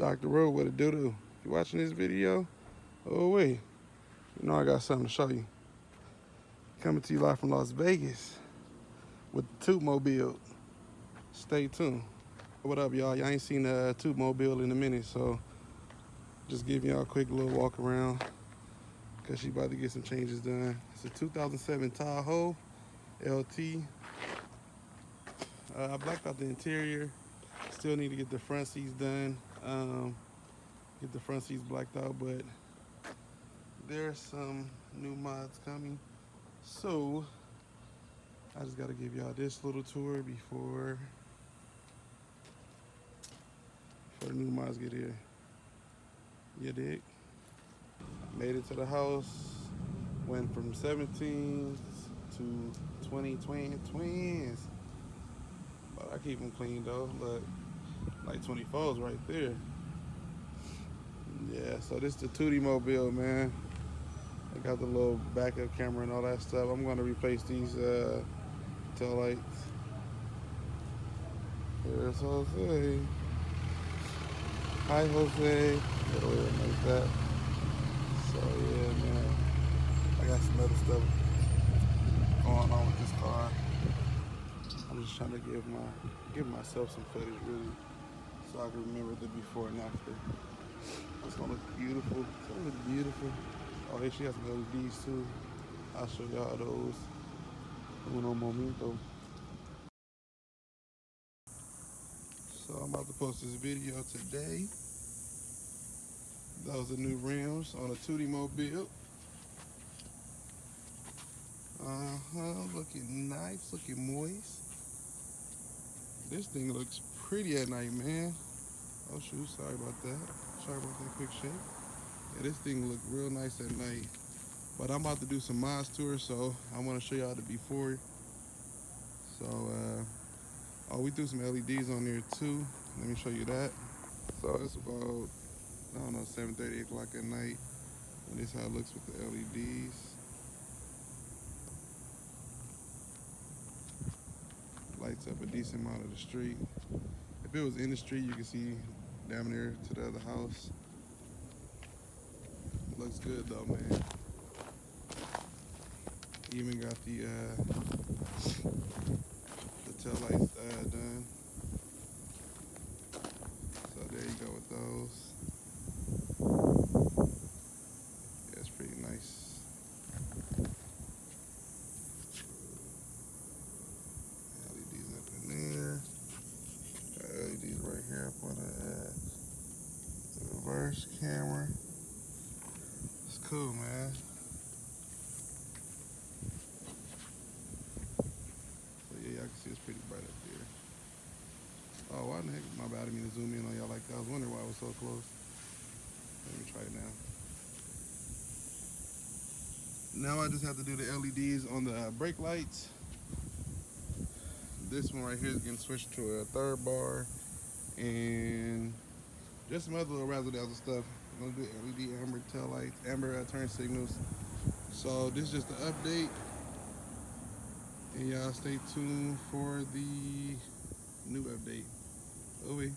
Dr. Road, what it do? You watching this video? Oh wait, you know I got something to show you. Coming to you live from Las Vegas with the T Mobil. Stay tuned. What up, y'all? Y'all ain't seen the T Mobil in a minute, so just giving y'all a quick little walk around because she about to get some changes done. It's a 2007 Tahoe LT. I blacked out the interior. Still need to get the front seats done. Get the front seats blacked out, but there's some new mods coming. So I just gotta give y'all this little tour before the new mods get here. You dig? Made it to the house. Went from 17s to 20 twins. But I keep them clean though. Look, like 24s right there. Yeah, so this is the T Mobil, man. I got the little backup camera and all that stuff. I'm gonna replace these tail lights. There's Jose. Hi, Jose. Get away like that. So yeah, man. I got some other stuff going on with this car. I'm just trying to give myself some footage, really, so I can remember the before and after. It's gonna look beautiful. It's gonna look beautiful. Oh, hey, she has some LEDs too. I'll show y'all those. Uno momento. So I'm about to post this video today. Those are new rims on a T Mobil. Looking nice, looking moist. This thing looks pretty at night, man. Oh shoot, sorry about that. Sorry about that quick shake. Yeah, this thing look real nice at night. But I'm about to do some mods to her, so I want to show y'all the before. So, oh, we threw some LEDs on there too. Let me show you that. So it's about, I don't know, 7:30, 8 o'clock at night. And this is how it looks with the LEDs. Lights up a decent amount of the street. If it was in the street, you can see down there to the other house. Looks good though, man. Even got the tail lights done. So there you go with those. Yeah, it's pretty nice. LEDs up in there. Got LEDs right here up on the reverse camera. It's cool, man. So yeah, y'all can see it's pretty bright up there. Oh, why the heck? My bad, I didn't mean to zoom in on y'all like that. I was wondering why it was so close. Let me try it now. Now I just have to do the LEDs on the brake lights. This one right here is getting switched to a third bar, and just some other little razzle dazzle stuff. I'm gonna do LED amber tail lights, amber turn signals. So this is just the update, and y'all stay tuned for the new update. Over.